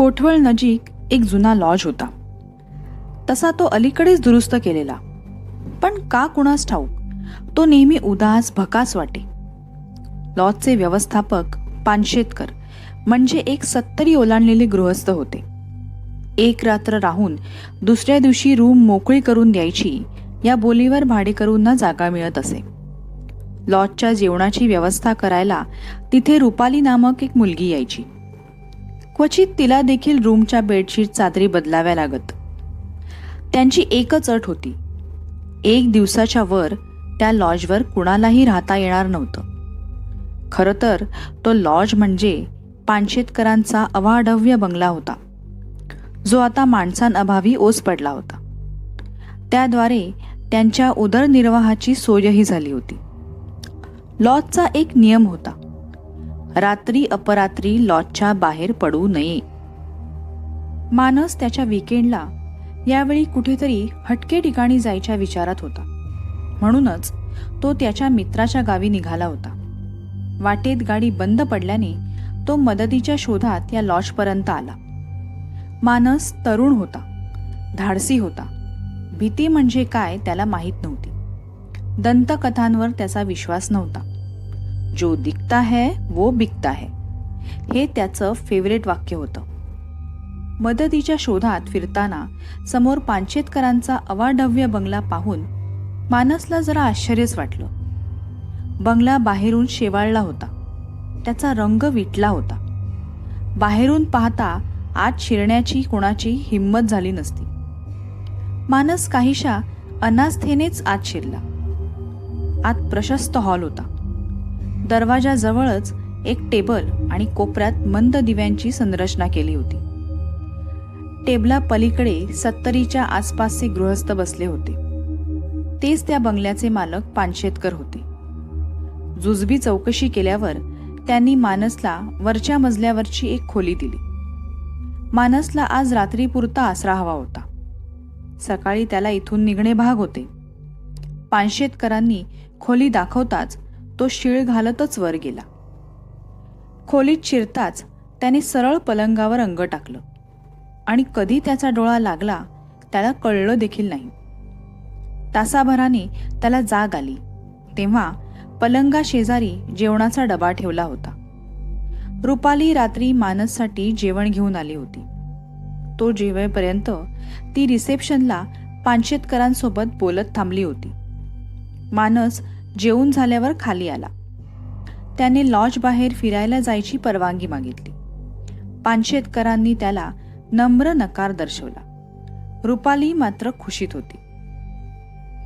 कोठवळ नजीक एक जुना लॉज होता. तसा तो अलीकडेच दुरुस्त केलेला, पण का कुणास ठाऊक तो नेहमी उदास भकास वाटे. लॉजचे व्यवस्थापक पानशेतकर म्हणजे एक 70 ओलांडलेले गृहस्थ होते. एक रात्र राहून दुसऱ्या दिवशी रूम मोकळी करून द्यायची या बोलीवर भाडेकरूंना जागा मिळत असे. लॉजच्या जेवणाची व्यवस्था करायला तिथे रुपाली नामक एक मुलगी यायची. क्वचित तिला देखील रूमच्या बेडशीट चादरी बदलाव्या लागत. त्यांची एकच अट होती, 1 दिवसाच्या वर त्या लॉजवर कुणालाही राहता येणार नव्हतं. खरं तर तो लॉज म्हणजे पानशेतकरांचा अवाढव्य बंगला होता, जो आता माणसांअभावी ओस पडला होता. त्याद्वारे त्यांच्या उदरनिर्वाहाची सोयही झाली होती. लॉजचा एक नियम होता, रात्री अपरात्री लॉजच्या बाहेर पडू नये. मानस त्याच्या विकेंडला यावेळी कुठेतरी हटके ठिकाणी जायच्या विचारात होता. म्हणूनच तो त्याच्या मित्राच्या गावी निघाला होता. वाटेत गाडी बंद पडल्याने तो मदतीच्या शोधात या लॉजपर्यंत आला. मानस तरुण होता, धाडसी होता. भीती म्हणजे काय त्याला माहीत नव्हती. दंतकथांवर त्याचा विश्वास नव्हता. जो दिखता है वो बिकता है, हे त्याचं फेवरेट वाक्य होतं. मदतीच्या शोधात फिरताना समोर पानशेतकरांचा अवाढव्य बंगला पाहून मानसला जरा आश्चर्यच वाटलं. बंगला बाहेरून शेवाळला होता, त्याचा रंग विटला होता. बाहेरून पाहता आत शिरण्याची कोणाची हिंमत झाली नसती. मानस काहीशा अनास्थेनेच आत शिरला. आत प्रशस्त हॉल होता. दरवाजाजवळच एक टेबल आणि कोपऱ्यात मंद दिव्यांची संरचना केली होती. टेबला पलीकडे 70च्या आसपासचे गृहस्थ बसले होते. तेच त्या बंगल्याचे मालक पानशेतकर होते. जुजबी चौकशी केल्यावर त्यांनी मानसला वरच्या मजल्यावरची एक खोली दिली. मानसला आज रात्रीपुरता आसरा हवा होता. सकाळी त्याला इथून निघणे भाग होते. पानशेतकरांनी खोली दाखवताच तो शिळ घालतच वर गेला. खोलीत शिरताच त्याने सरळ पलंगावर अंग टाकलं आणि कधी त्याचा डोळा लागला त्याला कळलं देखील नाही. तासाभराने त्याला जाग आली तेव्हा पलंगा शेजारी जेवणाचा डबा ठेवला होता. रुपाली रात्री मानससाठी जेवण घेऊन आली होती. तो जेवेपर्यंत ती रिसेप्शनला पानशेतकरांसोबत बोलत थांबली होती. मानस जेवून झाल्यावर खाली आला. त्याने लॉज बाहेर फिरायला जायची परवानगी मागितली. पानशेतकरांनी त्याला नम्र नकार दर्शवला. रुपाली मात्र खुशीत होती.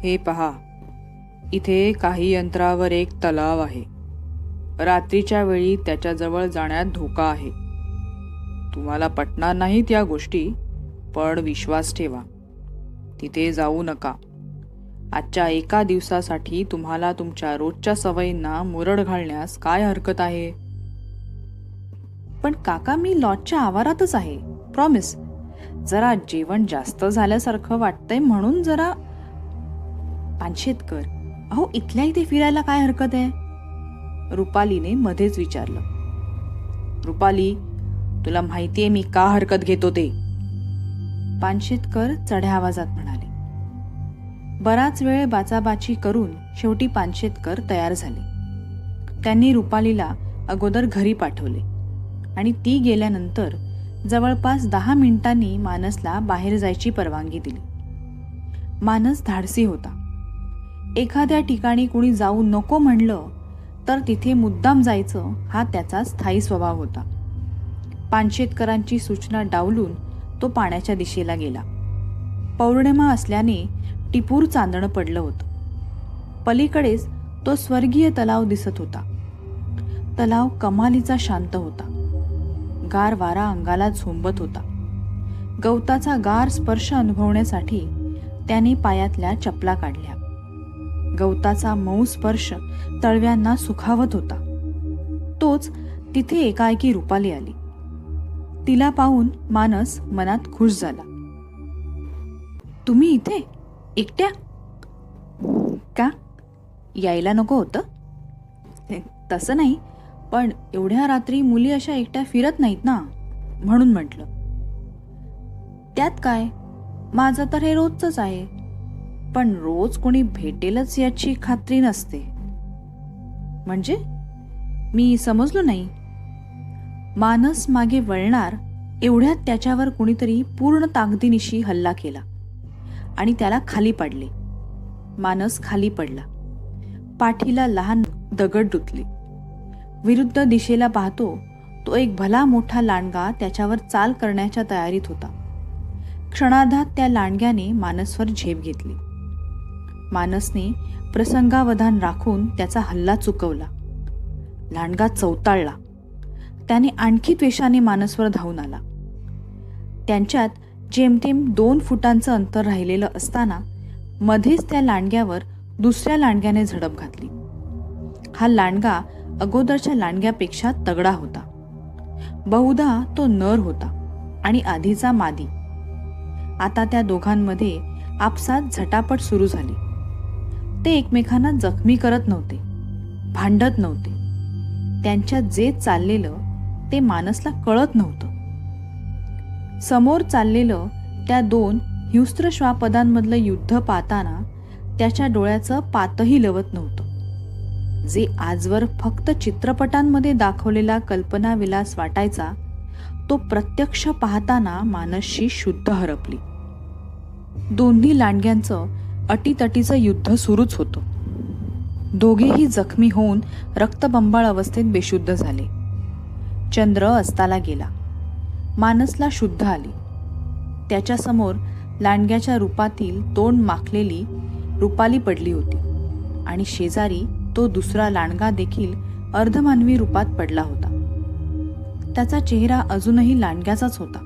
हे पहा, इथे काही अंतरावर एक तलाव आहे. रात्रीच्या वेळी त्याच्याजवळ जाण्यात धोका आहे. तुम्हाला पटणार नाहीत या गोष्टी, पण विश्वास ठेवा, तिथे जाऊ नका. आजच्या एका दिवसासाठी तुम्हाला तुमच्या रोजच्या सवयींना मुरड घालण्यास काय हरकत आहे? पण काका, मी लॉजच्या आवारातच आहे, प्रॉमिस. जरा जेवण जास्त झाल्यासारखं वाटतंय म्हणून जरा. पानशेतकर, अहो इथल्या इथे फिरायला काय हरकत आहे? रुपालीने मध्येच विचारलं. रुपाली, तुला माहितीये मी का हरकत घेतो ते? पानशेतकर चढ्या आवाजात म्हणाले. बराच वेळ बाचाबाची करून शेवटी पानशेतकर तयार झाले. त्यांनी रुपालीला अगोदर घरी पाठवले आणि ती गेल्यानंतर जवळपास 10 मिनिटांनी मानसला बाहेर जायची परवानगी दिली. मानस धाडसी होता. एखाद्या ठिकाणी कुणी जाऊ नको म्हणलं तर तिथे मुद्दाम जायचं हा त्याचा स्थायी स्वभाव होता. पानशेतकरांची सूचना डावलून तो पाण्याच्या दिशेला गेला. पौर्णिमा असल्याने टिपूर चांदणं पडलं होतं. पलीकडेच तो स्वर्गीय तलाव दिसत होता. तलाव कमालीचा शांत होता. गार वारा अंगाला झोंबत होता. गवताचा गार स्पर्श अनुभवण्यासाठी त्याने पायातल्या चपला काढल्या. गवताचा मऊ स्पर्श तळव्यांना सुखावत होता. तोच तिथे एकाएकी रुपाली आली. तिला पाहून मानस मनात खुश झाला. तुम्ही इथे एकट्या? का, यायला नको होतं? तसं नाही, पण एवढ्या रात्री मुली अशा एकट्या फिरत नाहीत ना, म्हणून म्हटलं. त्यात काय, माझं तर हे रोजचंच आहे. पण रोज कोणी भेटेलच याची खात्री नसते. म्हणजे मी समजलो नाही. मानस मागे वळणार एवढ्यात त्याच्यावर कुणीतरी पूर्ण ताकदीनिशी हल्ला केला आणि त्याला खाली पाडले. मानस खाली पडला. पाठीला लहान दगड डुतले. विरुद्ध दिशेला पाहतो तो एक भला मोठा लांडगा त्याच्यावर चाल करण्याच्या तयारीत होता. क्षणार्धात त्या लांडग्याने मानसवर झेप घेतली. मानसने प्रसंगावधान राखून त्याचा हल्ला चुकवला. लांडगा चवताळला. त्याने आणखी त्वेषाने मानसवर धावून आला. त्यांच्यात जेमतेम 2 फुटांचं अंतर राहिलेलं असताना मध्येच त्या लांडग्यावर दुसऱ्या लांडग्याने झडप घातली. हा लांडगा अगोदरच्या लांडग्यापेक्षा तगडा होता. बहुधा तो नर होता आणि आधीचा मादी. आता त्या दोघांमध्ये आपसात झटापट सुरू झाली. ते एकमेकांना जखमी करत नव्हते, भांडत नव्हते. त्यांच्यात जे चाललेलं ते मानसला कळत नव्हतं. समोर चाललेलं त्या 2 हिंस्त्र श्वापदांमधलं युद्ध पाहताना त्याच्या डोळ्याचं पातही लवत नव्हतं. जे आजवर फक्त चित्रपटांमध्ये दाखवलेला कल्पनाविलास वाटायचा तो प्रत्यक्ष पाहताना मानसशी शुद्ध हरपली. दोन्ही लांडग्यांचं अटीतटीचं युद्ध सुरूच होतं. दोघेही जखमी होऊन रक्तबंबाळ अवस्थेत बेशुद्ध झाले. चंद्र अस्ताला गेला. मानसला शुद्ध आली. त्याच्यासमोर लांडग्याच्या रूपातील तोंड माखलेली रुपाली पडली होती आणि शेजारी तो दुसरा लांडगा देखील अर्धमानवी रूपात पडला होता. त्याचा चेहरा अजूनही लांडग्याचाच होता,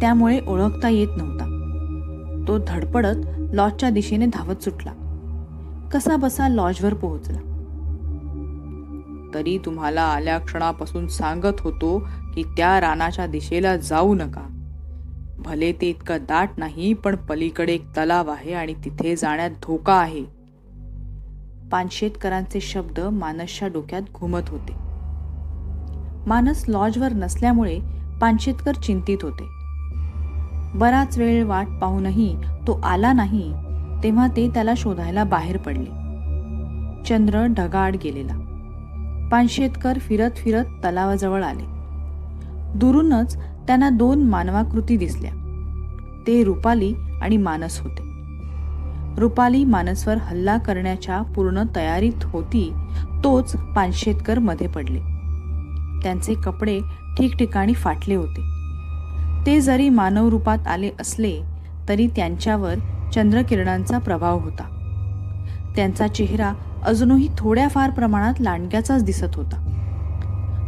त्यामुळे ओळखता येत नव्हता. तो धडपडत लॉजच्या दिशेने धावत सुटला. कसा बसा लॉजवर पोहोचला. तरी तुम्हाला आल्या क्षणापासून सांगत होतो की त्या रानाच्या दिशेला जाऊ नका. भले ते इतकं दाट नाही, पण पलीकडे एक तलाव आहे आणि तिथे जाण्यात धोका आहे. पानशेतकरांचे शब्द मानसच्या डोक्यात घुमत होते. मानस लॉजवर नसल्यामुळे पानशेतकर चिंतित होते. बराच वेळ वाट पाहूनही तो आला नाही, तेव्हा ते त्याला शोधायला बाहेर पडले. चंद्र ढगाआड गेलेला. पानशेतकर फिरत फिरत तलावाजवळ आले. दुरूनच त्यांना 2 मानवाकृती दिसल्या. ते रुपाली आणि मानस होते. रुपाली मानसवर हल्ला करण्याच्या पूर्ण तयारीत होती, तोच पानशेतकर मध्ये पडले. त्यांचे कपडे ठिकठिकाणी फाटले होते. ते जरी मानव रूपात आले असले तरी त्यांच्यावर चंद्रकिरणांचा प्रभाव होता. त्यांचा चेहरा अजूनही थोड्याफार प्रमाणात लांडग्याचाच दिसत होता.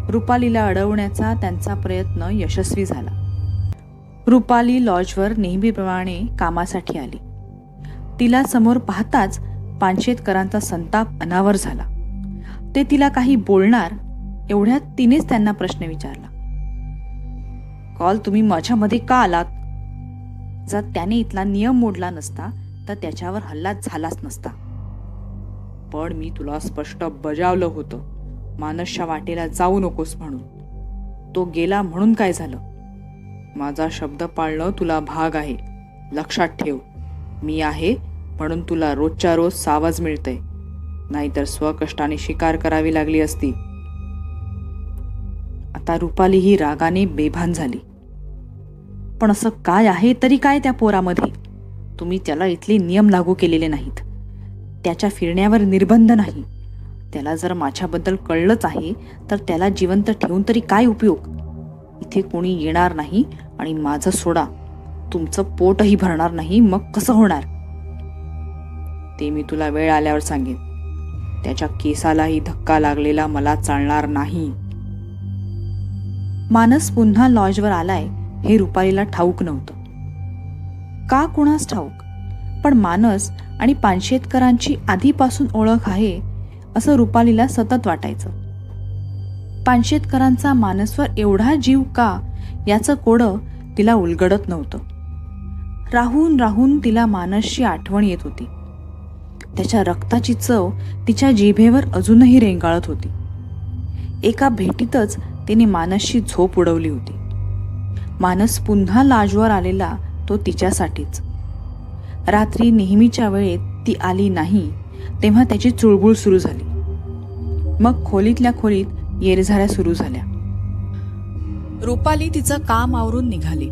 रुपालीला अडवण्याचा त्यांचा प्रयत्न यशस्वी झाला. रुपाली लॉजवर नेहमीप्रमाणे कामासाठी आली. तिला समोर पाहताच पानशेतकरांचा संताप अनावर झाला. ते तिला काही बोलणार एवढ्यात तिनेच त्यांना प्रश्न विचारला. काल तुम्ही माझ्यामध्ये का आलात? जर त्याने इथला नियम मोडला नसता तर त्याच्यावर हल्ला झालाच नसता. पण मी तुला स्पष्ट बजावलं होतं, मानसच्या वाटेला जाऊ नकोस म्हणून. तो गेला म्हणून काय झालं? माझा शब्द पाळणं तुला भाग आहे. लक्षात ठेव, मी आहे म्हणून तुला रोजच्या रोज सावज मिळतंय, नाहीतर स्वकष्टाने शिकार करावी लागली असती. आता रुपाली ही रागाने बेभान झाली. पण असं काय आहे तरी काय त्या पोरामध्ये? तुम्ही त्याला इथले नियम लागू केलेले नाहीत. त्याच्या फिरण्यावर निर्बंध नाही. त्याला जर माझ्याबद्दल कळलंच आहे तर त्याला जिवंत ठेवून तरी काय उपयोग? इथे कोणी येणार नाही आणि माझं सोडा, तुमचं पोटही भरणार नाही. मग कसं होणार? ते मी तुला वेळ आल्यावर सांगेन. त्याच्या केसालाही धक्का लागलेला मला चालणार नाही. मानस पुन्हा लॉजवर आलाय हे रुपालीला ठाऊक नव्हतं. का कुणास ठाऊक, पण मानस आणि पानशेतकरांची आधीपासून ओळख आहे असं रुपालीला सतत वाटायचं. पानशेतकरांचा मानसवर एवढा जीव का याचं कोडं तिला उलगडत नव्हतं. राहून राहून तिला मानसची आठवण येत होती. त्याच्या रक्ताची चव तिच्या जिभेवर अजूनही रेंगाळत होती. एका भेटीतच तिने मानसची झोप उडवली होती. मानस पुन्हा लाजवर आलेला तो तिच्यासाठीच. रात्री नेहमीच्या वेळेत ती आली नाही तेव्हा त्याची चुळबुळ सुरू झाली. मग खोलीतल्या खोलीत येरझाऱ्या सुरू झाल्या. रुपाली तिचं काम आवरून निघाली.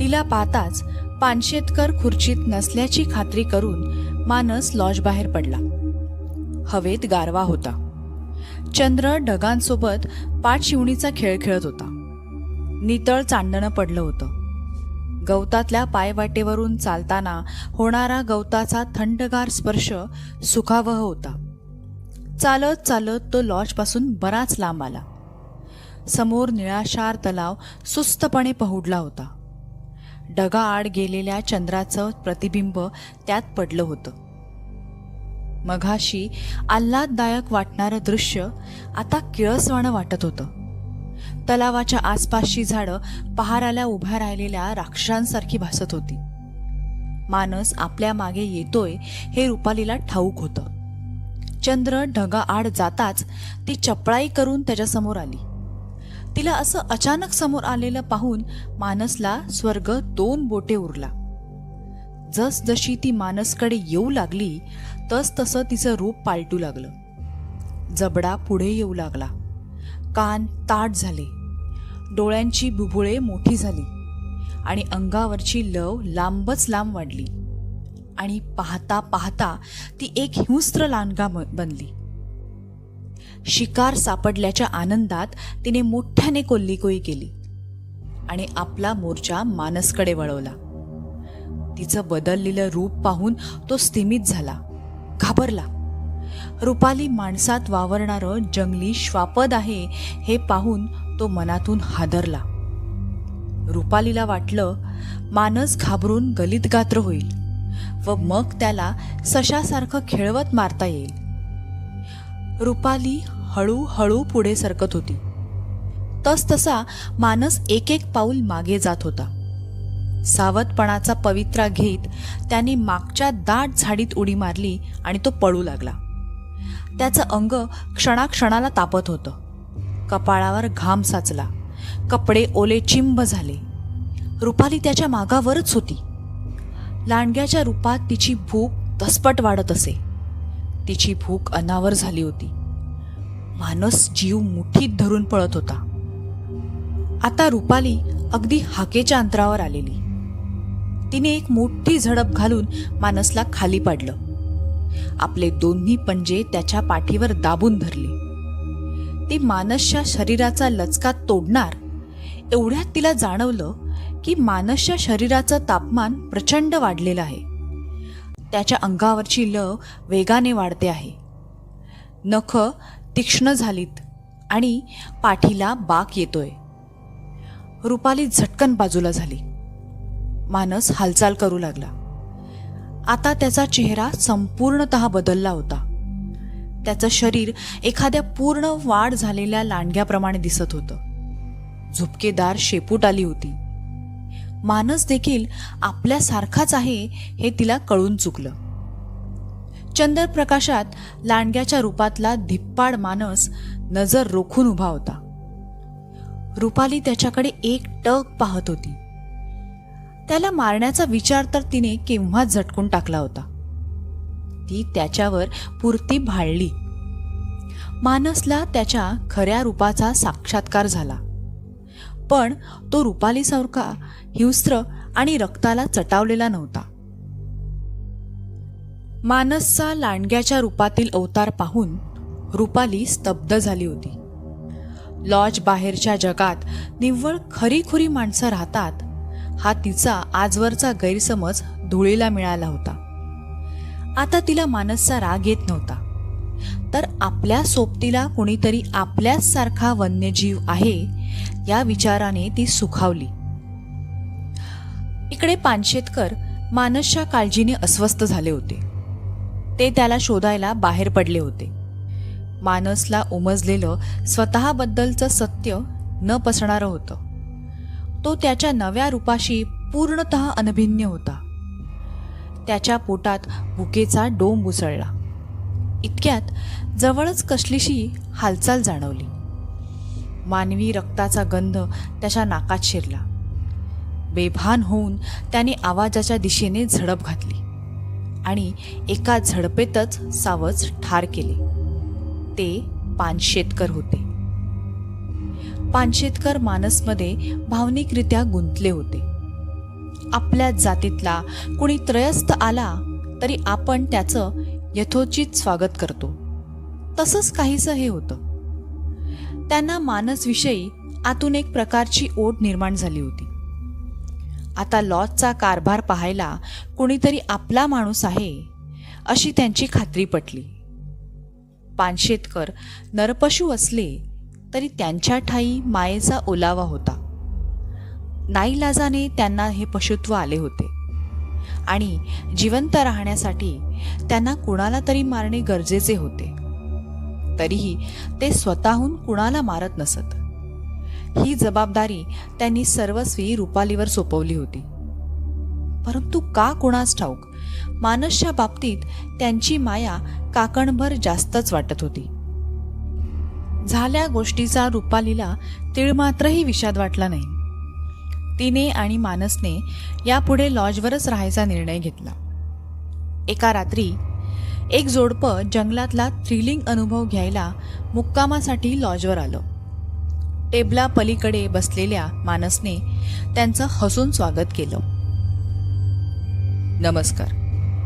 तिला पाहताच पानशेतकर खुर्चीत नसल्याची खात्री करून मानस लॉज बाहेर पडला. हवेत गारवा होता. चंद्र ढगांसोबत पाठशिवणीचा खेळ खेळत होता. नितळ चांदणं पडलं होतं. गवतातल्या पायवाटेवरून चालताना होणारा गवताचा थंडगार स्पर्श सुखावह होता. चालत चालत तो लॉजपासून बराच लांब आला. समोर निळाशार तलाव सुस्तपणे पहुडला होता. ढगाआड गेलेल्या चंद्राचं प्रतिबिंब त्यात पडलं होतं. मघाशी आल्हाददायक वाटणारं दृश्य आता किळसवाणं वाटत होतं. तलावाच्या आसपासची झाडं पहाराला उभ्या राहिलेल्या राक्षसांसारखी भासत होती. मानस आपल्या मागे येतोय हे रुपालीला ठाऊक होतं. चंद्र ढगाआड जाताच ती चपळाई करून त्याच्यासमोर आली. तिला असं अचानक समोर आलेलं पाहून मानसला स्वर्ग 2 बोटे उरला. जसजशी ती मानसकडे येऊ लागली तस तसं तिचं रूप पालटू लागलं. जबडा पुढे येऊ लागला. कान ताठ झाले. डोळ्यांची बुबुळे मोठी झाली आणि अंगावरची लव लांबच लांब वाढली. आणि पाहता पाहता ती एक हिंस्त्र लांडगा बनली. शिकार सापडल्याच्या आनंदात तिने मोठ्याने कोल्लीकोई केली आणि आपला मोर्चा मानसकडे वळवला. तिचं बदललेलं रूप पाहून तो स्तिमित झाला, घाबरला. रुपाली माणसात वावरणारं जंगली श्वापद आहे हे पाहून तो मनातून हादरला. रुपालीला वाटलं मानस घाबरून गलितगात्र होईल व मग त्याला सशासारखं खेळवत मारता येईल. रुपाली हळूहळू पुढे सरकत होती. तसतसा मानस एक एक पाऊल मागे जात होता. सावधपणाचा पवित्रा घेत त्याने मागच्या दाट झाडीत उडी मारली आणि तो पळू लागला. त्याचं अंग क्षणाक्षणाला तापत होतं. कपाळावर घाम साचला. कपडे ओले चिंब झाले. रुपाली त्याच्या मागावरच होती. लांडग्याच्या रूपात तिची भूक दसपट वाढत असे. तिची भूक अनावर झाली होती. मानस जीव मुठीत धरून पळत होता. आता रुपाली अगदी हाकेच्या अंतरावर आलेली. तिने एक मोठी झडप घालून मानसला खाली पाडलं. आपले दोन्ही पंजे त्याच्या पाठीवर दाबून धरले. ती मानसच्या शरीराचा लचका तोडणार एवढ्यात तिला जाणवलं की मानसच्या शरीराचं तापमान प्रचंड वाढलेलं आहे. त्याच्या अंगावरची लव वेगाने वाढते आहे. नख तीक्ष्ण झालीत आणि पाठीला बाक येतोय. रुपाली झटकन बाजूला झाली. मानस हालचाल करू लागला. आता त्याचा चेहरा संपूर्णतः बदलला होता. त्याचं शरीर एखाद्या पूर्ण वाढ झालेल्या लांडग्याप्रमाणे दिसत होतं. झुपकेदार शेपूट आली होती. मानस देखील आपल्यासारखाच आहे हे तिला कळून चुकलं. चंद्रप्रकाशात लांडग्याच्या रूपातला धिप्पाड मानस नजर रोखून उभा होता. रुपाली त्याच्याकडे एक टक पाहत होती. त्याला मारण्याचा विचार तर तिने केव्हाच झटकून टाकला होता. ती त्याच्यावर पुरती भाळली. मानसला त्याच्या खऱ्या रूपाचा साक्षात्कार झाला. पण तो रुपालीसारखा हिंस्त्र आणि रक्ताला चटावलेला नव्हता. मानसचा लांडग्याच्या रूपातील अवतार पाहून रुपाली स्तब्ध झाली होती. लॉज बाहेरच्या जगात निव्वळ खरीखुरी माणसं राहतात हा तिचा आजवरचा गैरसमज धुळीला मिळाला होता. आता तिला मानसचा राग येत नव्हता, तर आपल्या सोबतीला कोणीतरी आपल्याच सारखा वन्यजीव आहे या विचाराने ती सुखावली. इकडे पानशेतकर मानसच्या काळजीने अस्वस्थ झाले होते. ते त्याला शोधायला बाहेर पडले होते. मानसला उमजलेलं स्वतःबद्दलचं सत्य न पसणारं होतं. तो त्याच्या नव्या रूपाशी पूर्णतः अनभिज्ञ होता. त्याच्या पोटात भुकेचा डोंब उसळला. इतक्यात जवळच कसलीशी हालचाल जाणवली. मानवी रक्ताचा गंध त्याच्या नाकात शिरला. बेभान होऊन त्याने आवाजाच्या दिशेने झडप घातली आणि एका झडपेतच सावज ठार केले. ते पानशेतकर होते. पानशेतकर मानसमध्ये भावनिकरित्या गुंतले होते. आपल्याच जातीतला कुणी त्रयस्थ आला तरी आपण त्याचं यथोचित स्वागत करतो, तसंच काहीसं हे होतं. त्यांना मानसविषयी आतून एक प्रकारची ओढ निर्माण झाली होती. आता लॉजचा कारभार पाहायला कुणीतरी आपला माणूस आहे अशी त्यांची खात्री पटली. पानशेतकर नरपशु असले तरी त्यांच्या ठायी मायेचा ओलावा होता. नाईलाजाने त्यांना हे पशुत्व आले होते आणि जिवंत राहण्यासाठी त्यांना कुणाला तरी मारणे गरजेचे होते. तरीही ते स्वतःहून कुणाला मारत नसत. ही जबाबदारी त्यांनी सर्वस्वी रुपालीवर सोपवली होती. परंतु का कुणास ठाऊक मानसच्या बाबतीत त्यांची माया काकणभर जास्तच वाटत होती. झाल्या गोष्टीचा रुपालीला तीळमात्रही विषाद वाटला नाही. तिने आणि मानसने यापुढे लॉजवरच राहायचा निर्णय घेतला. एका रात्री एक जोडपं जंगलातला थ्रिलिंग अनुभव घ्यायला मुक्कामासाठी लॉजवर आलं. टेबला पलीकडे बसलेल्या मानसने त्यांचं हसून स्वागत केलं. नमस्कार,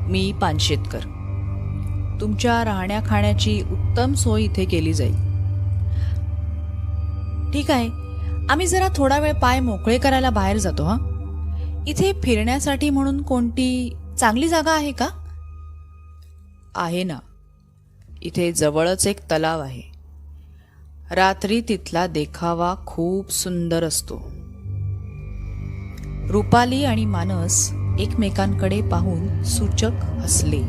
मी पानशेतकर. तुमच्या राहण्या खाण्याची उत्तम सोय इथे केली जाईल. ठीक आहे, आम्ही जरा थोडा वेळ पाय मोकळे करायला बाहेर जातो. इथे फिरण्यासाठी म्हणून कोणती चांगली जागा आहे का? आहे ना, इथे जवळच एक तलाव आहे. रात्री तिथला देखावा खूप सुंदर असतो. रुपाली आणि मानस एकमेकांकडे पाहून सूचक हसले.